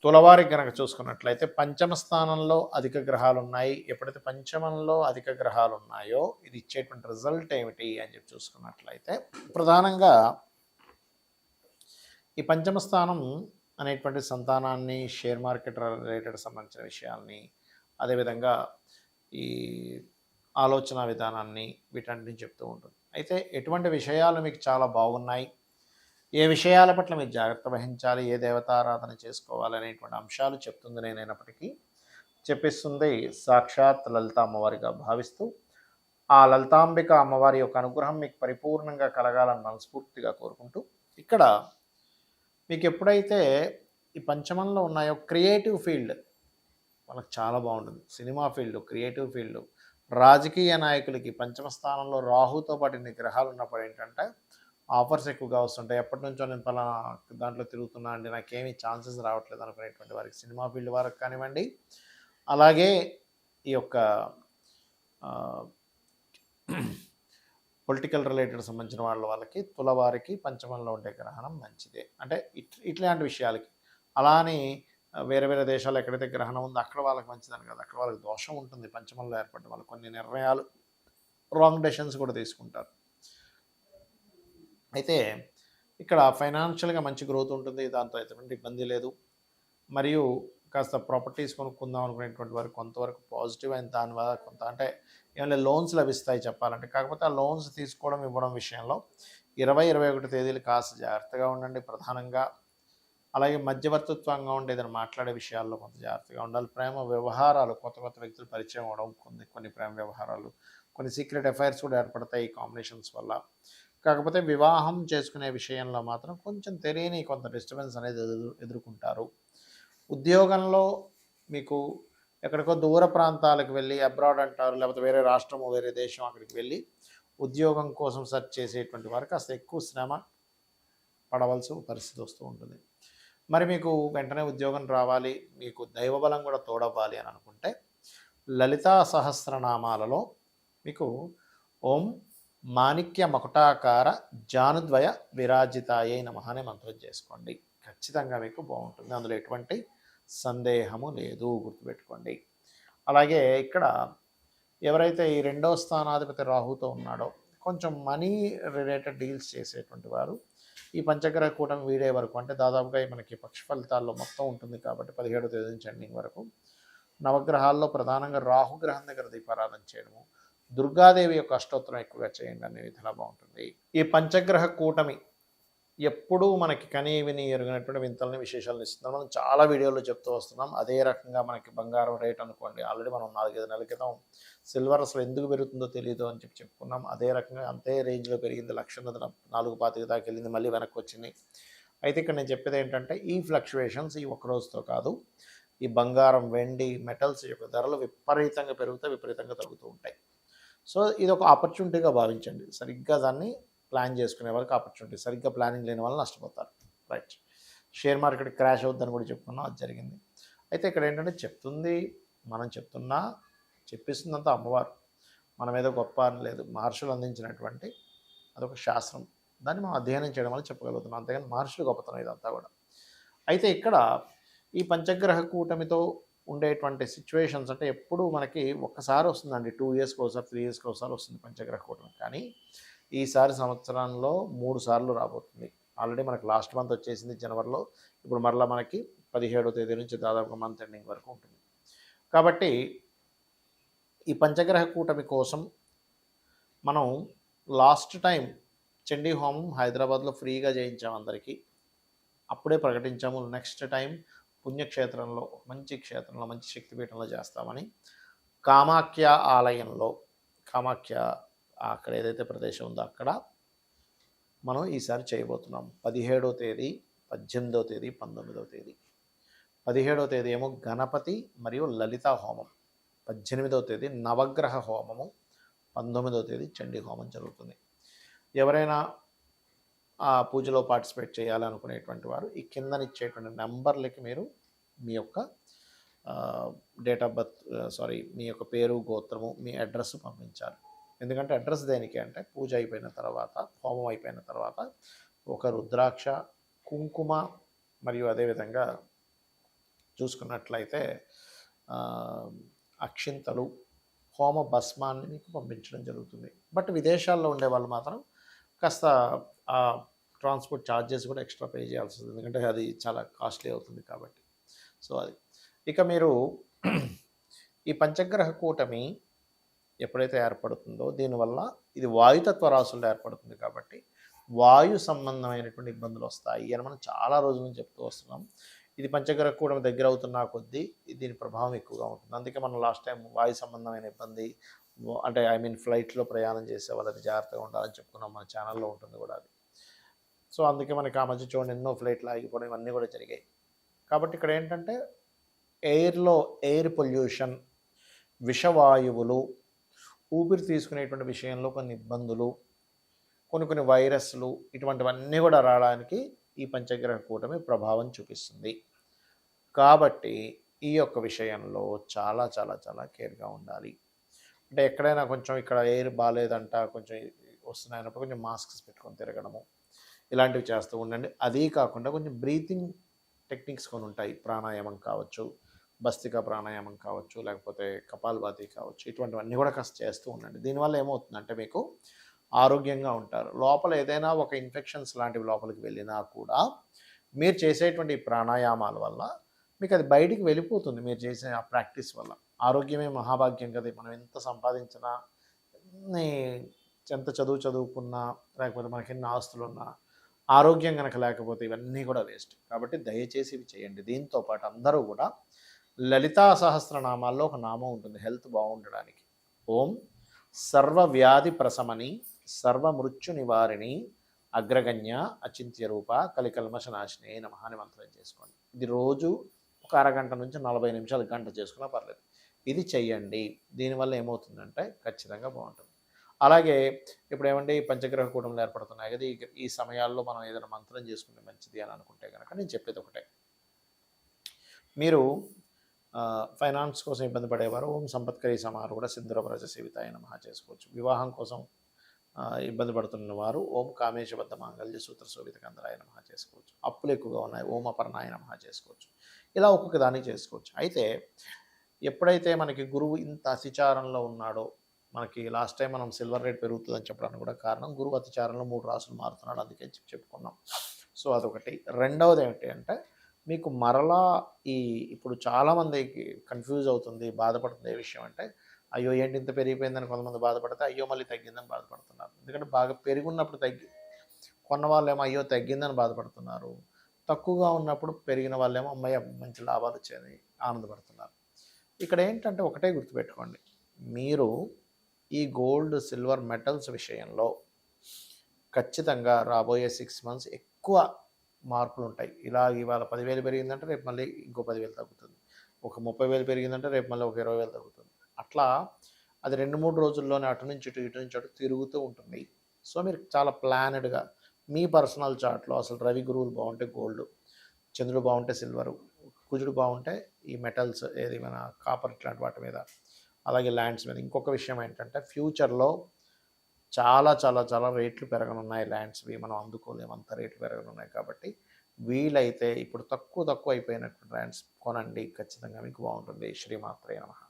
తులవారికి గనక చూసుకున్నట్లయితే పంచమ స్థానంలో అధిక గ్రహాలు ఉన్నాయి. ఎప్పుడైతే పంచమంలో అధిక గ్రహాలు ఉన్నాయో ఇది ఇచ్చేటువంటి రిజల్ట్ ఏమిటి అని చెప్పి చూసుకున్నట్లయితే ప్రధానంగా ఈ పంచమ స్థానం అనేటువంటి సంతానాన్ని, షేర్ మార్కెట్ రిలేటెడ్ సంబంధించిన విషయాల్ని, అదేవిధంగా ఈ ఆలోచన విధానాన్ని వీటన్నిటిని చెప్తూ ఉంటుంది. అయితే ఎటువంటి విషయాలు మీకు చాలా బాగున్నాయి, ఏ విషయాల పట్ల మీరు జాగ్రత్త వహించాలి, ఏ దేవతారాధన చేసుకోవాలి అనేటువంటి అంశాలు చెప్తుంది నేనైనప్పటికీ చెప్పిస్తుంది సాక్షాత్ లలిత అమ్మవారిగా భావిస్తూ ఆ లలితాంబిక అమ్మవారి యొక్క అనుగ్రహం మీకు పరిపూర్ణంగా కలగాలని మనస్ఫూర్తిగా కోరుకుంటూ ఇక్కడ మీకు ఎప్పుడైతే ఈ పంచమంలో ఉన్నాయో క్రియేటివ్ ఫీల్డ్ వాళ్ళకి చాలా బాగుంటుంది. సినిమా ఫీల్డ్, క్రియేటివ్ ఫీల్డ్, రాజకీయ నాయకులకి పంచమ స్థానంలో రాహుతో పాటు ఇన్ని గ్రహాలు ఉన్నప్పుడు ఏంటంటే ఆఫర్స్ ఎక్కువగా వస్తుంటాయి. ఎప్పటి నుంచో నేను పలానా దాంట్లో తిరుగుతున్నా అండి, నాకేమీ ఛాన్సెస్ రావట్లేదు అనుకునేటువంటి వారికి, సినిమా ఫీల్డ్ వారికి కానివ్వండి, అలాగే ఈ యొక్క పొలిటికల్ రిలేటెడ్ సంబంధించిన వాళ్ళకి తులవారికి పంచమంలో ఉండే గ్రహణం మంచిదే. అంటే ఇట్లాంటి విషయాలకి అలానే వేరే వేరే దేశాలు ఎక్కడైతే గ్రహణం ఉందో అక్కడ వాళ్ళకి మంచిదని కదా, అక్కడ వాళ్ళకి దోషం ఉంటుంది. పంచమంలో ఏర్పడ్డ వాళ్ళు కొన్ని నిర్ణయాలు రాంగ్ డెసిషన్స్ కూడా తీసుకుంటారు. అయితే ఇక్కడ ఫైనాన్షియల్గా మంచి గ్రోత్ ఉంటుంది, దాంతో ఎటువంటి ఇబ్బంది లేదు. మరియు కాస్త ప్రాపర్టీస్ కొనుక్కుందాం అనుకునేటువంటి వారికి కొంతవరకు పాజిటివ్ అయిన దానివల్ల కొంత అంటే ఏమైనా లోన్స్ లభిస్తాయి చెప్పాలంటే. కాకపోతే ఆ లోన్స్ తీసుకోవడం ఇవ్వడం విషయంలో 20-21 తేదీలు కాస్త జాగ్రత్తగా ఉండండి ప్రధానంగా. అలాగే మధ్యవర్తిత్వంగా ఉండే ఏదైనా మాట్లాడే విషయాల్లో కొంత జాగ్రత్తగా ఉండాలి. ప్రేమ వ్యవహారాలు, కొత్త కొత్త వ్యక్తులు పరిచయం అవ్వడం, కొన్ని ప్రేమ వ్యవహారాలు, కొన్ని సీక్రెట్ అఫైర్స్ కూడా ఏర్పడతాయి ఈ కాంబినేషన్స్ వల్ల. కాకపోతే వివాహం చేసుకునే విషయంలో మాత్రం కొంచెం తెలియని కొంత డిస్టర్బెన్స్ అనేది ఎదుర్కొంటారు. ఉద్యోగంలో మీకు ఎక్కడికో దూర ప్రాంతాలకు వెళ్ళి అబ్రాడ్ అంటారు, లేకపోతే వేరే రాష్ట్రము వేరే దేశం అక్కడికి వెళ్ళి ఉద్యోగం కోసం సెర్చ్ చేసేటువంటి వారికి కాస్త ఎక్కువ శ్రమ పడవలసిన పరిస్థితి వస్తూ ఉంటుంది. మరి మీకు వెంటనే ఉద్యోగం రావాలి, మీకు దైవబలం కూడా తోడవ్వాలి అని అనుకుంటే లలితా సహస్రనామాలలో మీకు ఓం మాణిక్య మకుటాకార జానుద్వయ విరాజితాయే నమః అనే మంత్రం చేసుకోండి. ఖచ్చితంగా మీకు బాగుంటుంది, అందులో ఎటువంటి సందేహము లేదు, గుర్తుపెట్టుకోండి. అలాగే ఇక్కడ ఎవరైతే ఈ 2వ స్థానాధిపతి రాహుతో ఉన్నాడో కొంచెం మనీ రిలేటెడ్ డీల్స్ చేసేటువంటి వారు ఈ పంచగ్రహ కూటమి వీడే వరకు, అంటే దాదాపుగా మనకి పక్ష ఫలితాల్లో మొత్తం ఉంటుంది కాబట్టి 17వ తేదీ నుంచి ఎండింగ్ వరకు నవగ్రహాల్లో ప్రధానంగా రాహుగ్రహం దగ్గర దీపారాధన చేయడము, దుర్గాదేవి యొక్క అష్టోత్తరం ఎక్కువగా చేయండి అనే విధంగా బాగుంటుంది. ఈ పంచగ్రహ కూటమి ఎప్పుడూ మనకి కనీ విని ఎరుగినటువంటి వింతల్ని విశేషాలను ఇస్తున్నాం. మనం చాలా వీడియోలో చెప్తూ వస్తున్నాం. అదే రకంగా మనకి బంగారం రేట్ అనుకోండి, ఆల్రెడీ మనం 4-5 నెలల క్రితం సిల్వర్ అసలు ఎందుకు పెరుగుతుందో తెలియదు అని చెప్పుకున్నాం. అదే రకంగా అంతే రేంజ్లో పెరిగింది, 1,425 దాకా వెళ్ళింది, మళ్ళీ వెనక్కి వచ్చింది. అయితే ఇక్కడ నేను చెప్పేది ఏంటంటే ఈ ఫ్లక్చువేషన్స్ ఈ ఒక్క రోజుతో కాదు, ఈ బంగారం, వెండి, మెటల్స్ యొక్క ధరలు విపరీతంగా పెరుగుతాయి, విపరీతంగా తగ్గుతూ ఉంటాయి. సో ఇది ఒక ఆపర్చునిటీగా భావించండి. సరిగ్గా దాన్ని ప్లాన్ చేసుకునే వాళ్ళకి ఆపర్చునిటీ, సరిగ్గా ప్లానింగ్ లేని వాళ్ళు నష్టపోతారు. రైట్. షేర్ మార్కెట్ క్రాష్ అవుద్దని కూడా చెప్పుకున్నాం, అది జరిగింది. అయితే ఇక్కడ ఏంటంటే చెప్తుంది, మనం చెప్తున్నా చెప్పిస్తుందంతా అమ్మవారు, మనం ఏదో గొప్ప అని లేదు. మహర్షులు అందించినటువంటి అదొక శాస్త్రం, దాన్ని మనం అధ్యయనం చేయడం వల్ల చెప్పగలుగుతున్నాం, అంతేగాని మహర్షులు గొప్పతనం ఇదంతా కూడా. అయితే ఇక్కడ ఈ పంచగ్రహ కూటమితో ఉండేటువంటి సిచ్యువేషన్స్ అంటే ఎప్పుడు మనకి ఒక్కసారి వస్తుందండి, 2 ఇయర్స్కి ఒకసారి, 3 ఇయర్స్కి ఒకసారి వస్తుంది పంచగ్రహ కూటమి. కానీ ఈసారి సంవత్సరంలో 3 సార్లు రాబోతుంది. ఆల్రెడీ మనకి లాస్ట్ మంత్ వచ్చేసింది జనవరిలో, ఇప్పుడు మరలా మనకి 17వ తేదీ నుంచి దాదాపు మంత్ ఎండింగ్ వరకు ఉంటుంది. కాబట్టి ఈ పంచగ్రహ కూటమి కోసం మనం లాస్ట్ టైం చండీ హోమం హైదరాబాద్లో ఫ్రీగా చేయించాము అందరికీ, అప్పుడే ప్రకటించాము. నెక్స్ట్ టైం పుణ్యక్షేత్రంలో, మంచి క్షేత్రంలో, మంచి శక్తిపీఠంలో చేస్తామని కామాఖ్య ఆలయంలో, కామాఖ్య అక్కడ ఏదైతే ప్రదేశం ఉందో అక్కడ మనం ఈసారి చేయబోతున్నాం. 17వ తేదీ, 18వ తేదీ, 19వ తేదీ. 17వ తేదీ ఏమో గణపతి మరియు లలిత హోమం, 18వ తేదీ నవగ్రహ హోమము, 19వ తేదీ చండీ హోమం జరుగుతుంది. ఎవరైనా ఆ పూజలో పార్టిసిపేట్ చేయాలనుకునేటువంటి వారు ఈ కిందనిచ్చేటువంటి నెంబర్లకి మీరు మీ యొక్క డేట్ ఆఫ్ బర్త్, మీ యొక్క పేరు, గోత్రము, మీ అడ్రస్ పంపించాలి. ఎందుకంటే అడ్రస్ దేనికి అంటే పూజ అయిపోయిన తర్వాత, హోమం అయిపోయిన తర్వాత ఒక రుద్రాక్ష, కుంకుమ మరియు అదేవిధంగా చూసుకున్నట్లయితే ఆ, అక్షింతలు, హోమ భస్మాన్ని మీకు పంపించడం జరుగుతుంది. బట్ విదేశాల్లో ఉండే వాళ్ళు మాత్రం కాస్త ఆ ట్రాన్స్పోర్ట్ ఛార్జెస్ కూడా ఎక్స్ట్రా పే చేయాల్సి వస్తుంది, ఎందుకంటే అది చాలా కాస్ట్లీ అవుతుంది కాబట్టి. సో అది ఇక మీరు ఈ పంచగ్రహ కూటమి ఎప్పుడైతే ఏర్పడుతుందో దీనివల్ల ఇది వాయుతత్వ రాశుల్లో ఏర్పడుతుంది కాబట్టి వాయు సంబంధమైనటువంటి ఇబ్బందులు వస్తాయి అని మనం చాలా రోజుల నుంచి చెప్తూ వస్తున్నాం. ఇది పంచగ్రహ కూటమి దగ్గర అవుతున్న కొద్దీ దీని ప్రభావం ఎక్కువగా ఉంటుంది. అందుకే మనం లాస్ట్ టైం వాయు సంబంధమైన ఇబ్బంది, అంటే ఐ మీన్ ఫ్లైట్లో ప్రయాణం చేసే వాళ్ళది జాగ్రత్తగా ఉండాలని చెప్పుకున్నాం, మన ఛానల్లో ఉంటుంది కూడా అది. సో అందుకే మనకి ఆ మధ్య చూడండి ఎన్నో ఫ్లైట్లు ఆగిపోవడం ఇవన్నీ కూడా జరిగాయి. కాబట్టి ఇక్కడ ఏంటంటే ఎయిర్లో ఎయిర్ పొల్యూషన్, విషవాయువులు, ఊపిరి తీసుకునేటువంటి విషయంలో కొన్ని ఇబ్బందులు, కొన్ని కొన్ని వైరస్లు, ఇటువంటివన్నీ కూడా రావడానికి ఈ పంచగ్రహ కూటమి ప్రభావం చూపిస్తుంది. కాబట్టి ఈ యొక్క విషయంలో చాలా చాలా చాలా కేర్గా ఉండాలి. అంటే ఎక్కడైనా కొంచెం ఇక్కడ ఎయిర్ బాగాలేదంట, కొంచెం వస్తున్నాయన్నప్పుడు కొంచెం మాస్క్స్ పెట్టుకొని తిరగడము ఇలాంటివి చేస్తూ ఉండండి. అదీ కాకుండా కొంచెం బ్రీతింగ్ టెక్నిక్స్ కొన్ని ఉంటాయి, ప్రాణాయామం కావచ్చు, భస్తిక ప్రాణాయామం కావచ్చు, లేకపోతే కపాలభాతి కావచ్చు, ఇటువంటివన్నీ కూడా కాస్త చేస్తూ ఉండండి. దీనివల్ల ఏమవుతుందంటే మీకు ఆరోగ్యంగా ఉంటారు. లోపల ఏదైనా ఒక ఇన్ఫెక్షన్స్ లాంటివి లోపలికి వెళ్ళినా కూడా మీరు చేసేటువంటి ప్రాణాయామాల వల్ల మీకు అది బయటికి వెళ్ళిపోతుంది. మీరు చేసే ఆ ప్రాక్టీస్ వల్ల ఆరోగ్యమే మహాభాగ్యం కదా. మనం ఎంత సంపాదించినా, ఎన్ని ఎంత చదువుకున్నా, లేకపోతే మనకి ఎన్ని ఆస్తులున్నా, ఆరోగ్యం కనుక లేకపోతే ఇవన్నీ కూడా వేస్ట్. కాబట్టి దయచేసి ఇవి చేయండి. దీంతో పాటు అందరూ కూడా లలితా సహస్రనామాల్లో ఒక నామం ఉంటుంది హెల్త్ బాగుండడానికి. ఓం సర్వవ్యాధి ప్రశమని సర్వమృత్యు నివారిణి అగ్రగణ్య అచింత్య రూప కలికల్మషనాశిని నమః అని మంత్రం చేసుకోండి. ఇది రోజు ఒక అరగంట నుంచి 40 నిమిషాలు, గంట చేసుకున్నా పర్లేదు. ఇది చెయ్యండి. దీనివల్ల ఏమవుతుందంటే ఖచ్చితంగా బాగుంటుంది. అలాగే ఇప్పుడు ఏమంటే ఈ పంచగ్రహ కూటములు ఏర్పడుతున్నాయి కదా, ఈ సమయాల్లో మనం ఏదైనా మంత్రం చేసుకుంటే మంచిది అని అనుకుంటే కనుక నేను చెప్పేది ఒకటే. మీరు ఫైనాన్స్ కోసం ఇబ్బంది పడేవారు ఓం సంపత్కరీ సమారు కూడా సింధురవ్రజ సేవితాయ నమః చేసుకోవచ్చు. వివాహం కోసం ఇబ్బంది పడుతున్న వారు ఓం కామేశబద్ధ మాంగళ్య సూత్ర శోభిత కందరాయ నమః చేసుకోవచ్చు. అప్పులు ఎక్కువగా ఉన్నాయి ఓం అపర్ణాయ నమః చేసుకోవచ్చు. ఇలా ఒక్కొక్క దానికి చేసుకోవచ్చు. అయితే ఎప్పుడైతే మనకి గురువు ఇంత అతిచారంలో ఉన్నాడో, మనకి లాస్ట్ టైం మనం సిల్వర్ రేట్ పెరుగుతుందని చెప్పడానికి కూడా కారణం గురువు అతిచారంలో 3 రాసులు మారుతున్నాడు, అందుకే చెప్పుకున్నాం. సో అదొకటి. రెండవది ఏమిటి అంటే మీకు మరలా ఇప్పుడు చాలామందికి కన్ఫ్యూజ్ అవుతుంది, బాధపడుతుంది ఏ విషయం అంటే, అయ్యో ఏంటి ఇంత పెరిగిపోయిందని కొంతమంది బాధపడితే, అయ్యో మళ్ళీ తగ్గిందని బాధపడుతున్నారు. ఎందుకంటే బాగా పెరుగున్నప్పుడు కొన్న వాళ్ళేమో అయ్యో తగ్గిందని బాధపడుతున్నారు, తక్కువగా ఉన్నప్పుడు పెరిగిన వాళ్ళేమో అమ్మయ్య మంచి లాభాలు వచ్చాయని ఆనందపడుతున్నారు. ఇక్కడ ఏంటంటే ఒకటే గుర్తుపెట్టుకోండి, మీరు ఈ గోల్డ్ సిల్వర్ మెటల్స్ విషయంలో ఖచ్చితంగా రాబోయే 6 మంత్స్ ఎక్కువ మార్పులు ఉంటాయి. ఇలా ఇవాళ 10,000 పెరిగిందంటే రేపు మళ్ళీ ఇంకో 10,000 తగ్గుతుంది. ఒక 30,000 పెరిగిందంటే రేపు మళ్ళీ ఒక 20,000 తగ్గుతుంది. అట్లా అది 2-3 రోజుల్లోనే అటు నుంచి ఇటు, ఇటు నుంచి అటు తిరుగుతూ ఉంటుంది. సో మీరు చాలా ప్లానెడ్గా మీ పర్సనల్ చార్ట్లో అసలు రవి గురువులు బాగుంటే గోల్డ్, చంద్రుడు బాగుంటే సిల్వరు, కుజుడు బాగుంటే ఈ మెటల్స్ ఏది మన కాపర్ ఇట్లాంటి వాటి మీద, అలాగే ల్యాండ్స్ మీద. ఇంకొక విషయం ఏంటంటే ఫ్యూచర్లో చాలా చాలా చాలా రేట్లు పెరగనున్నాయి ల్యాండ్స్వి, మనం అందుకోలేము అంత రేట్లు పెరగనున్నాయి. కాబట్టి వీలైతే ఇప్పుడు తక్కువ అయిపోయినటువంటి ల్యాండ్స్ కొనండి, ఖచ్చితంగా మీకు బాగుంటుంది. శ్రీమాత్రే నమః.